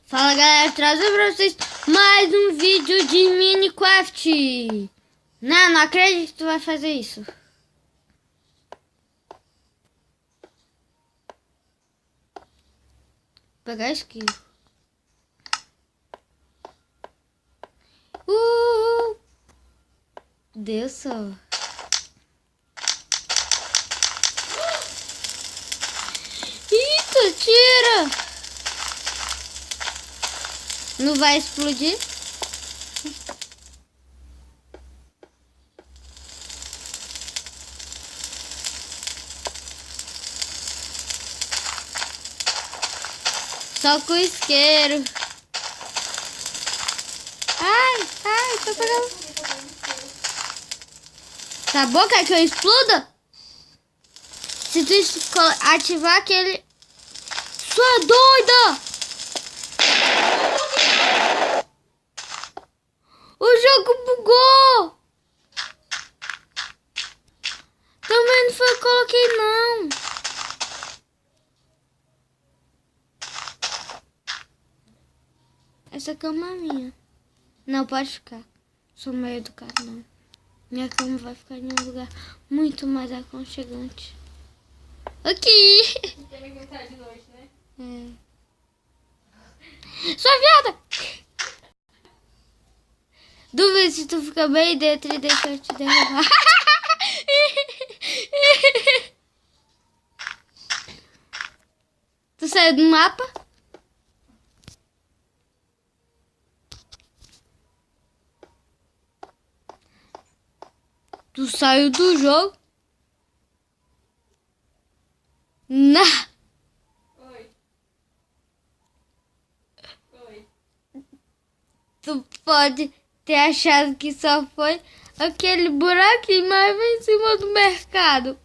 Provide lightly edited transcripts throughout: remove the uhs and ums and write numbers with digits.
Fala galera, trazer pra vocês mais um vídeo de Minecraft. Não acredito que tu vai fazer isso. Vou pegar skill. Deus só. Eita, tira! Não vai explodir? Só com isqueiro. Ai, tô pegando. Tá bom, quer que eu exploda? Se tu ativar aquele... Sua doida! O jogo bugou! Também não foi eu que coloquei, não. Essa cama é minha. Não, pode ficar. Sou meio educado, não. Minha cama vai ficar em um lugar muito mais aconchegante. Aqui! Tem que estar de noite, né? Sua viada! Duvido se tu fica bem dentro e deixa eu te derrubar. Tu saiu do mapa? Tu saiu do jogo? Não. Oi. Tu pode ter achado que só foi aquele buraquinho mais em cima do mercado.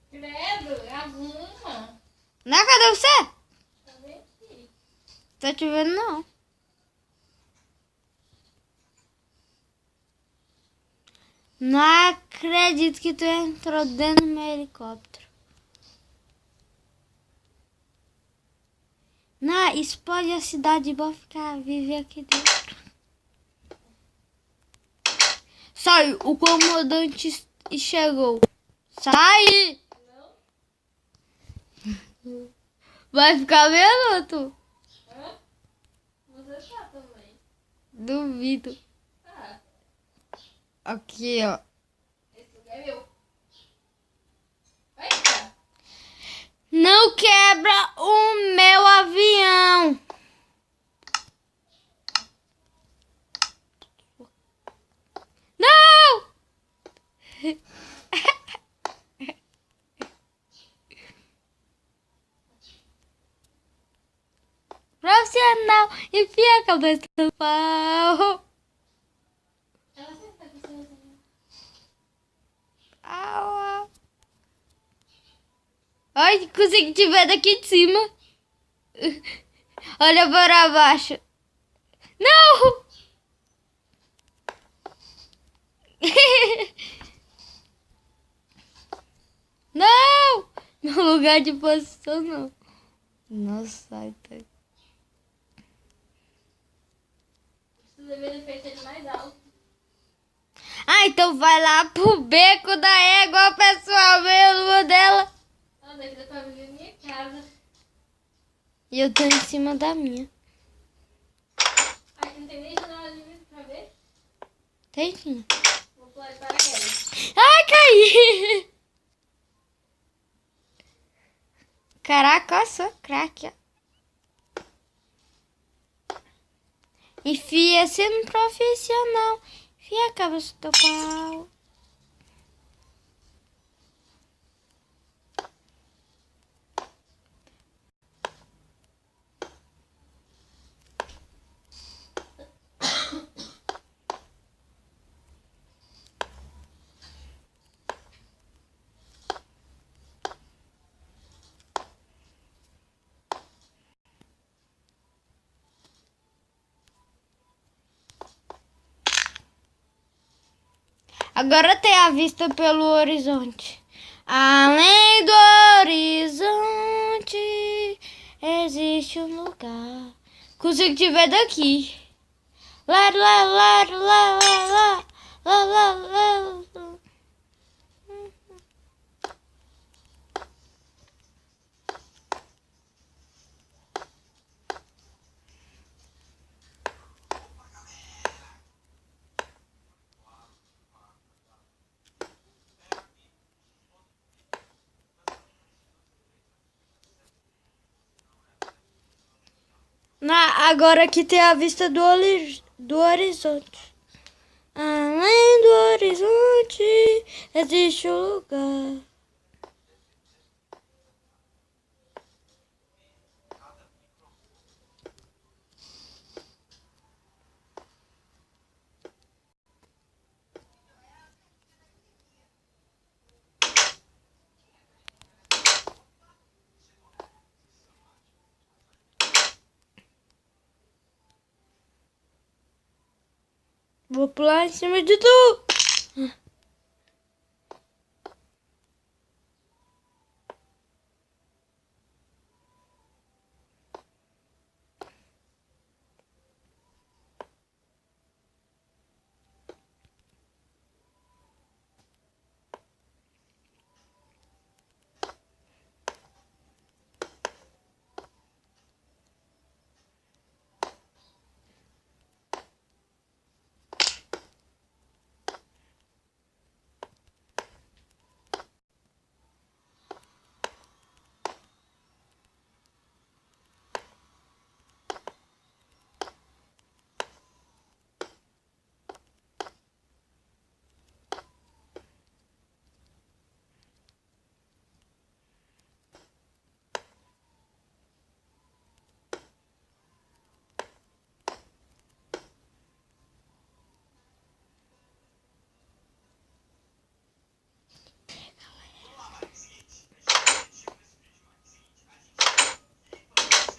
Credo, arruma. Não, cadê você? Tá bem aqui. Tô te vendo, não. Não acredito que tu entrou dentro do meu helicóptero. Não, explode a cidade e vou ficar viver aqui dentro. Sai, o comandante chegou. Sai! Não? Vai ficar vendo, tu? Hã? Você tá também. Duvido. Ah, Aqui, ó. esse lugar é meu. Eita. Não quebra o meu avião. Não! Profissional, enfia a cabeça no pau. Ela sempre tá com você. Au. Ai, consegui te ver daqui de cima. Olha para baixo. Não! Não! Meu lugar de posição não. Nossa, sai daqui. Você deveria ter feito ele mais alto. Ah, então vai lá pro beco da égua, pessoal, mesmo dela. Ah, daqui dá pra ver a minha casa. E eu tô em cima da minha. Aqui não tem nem janela de vidro pra ver. Tem sim. Vou pular de paraquedas. Ai, caí! Caraca, eu sou craque, ó. Enfia sendo profissional. Enfia a cabeça do pau. Agora tem a vista pelo horizonte. Além do horizonte existe existe um lugar. Consigo te ver daqui. Lá, lá, lá, lá, lá, lá, lá, lá, lá. Agora aqui tem a vista do horizonte. Além do horizonte existe um lugar. Vou pular em cima de tu.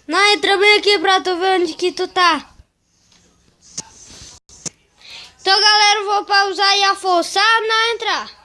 Não, entra bem aqui pra tu ver onde que tu tá. Então, galera, eu vou pausar e a forçar não entrar.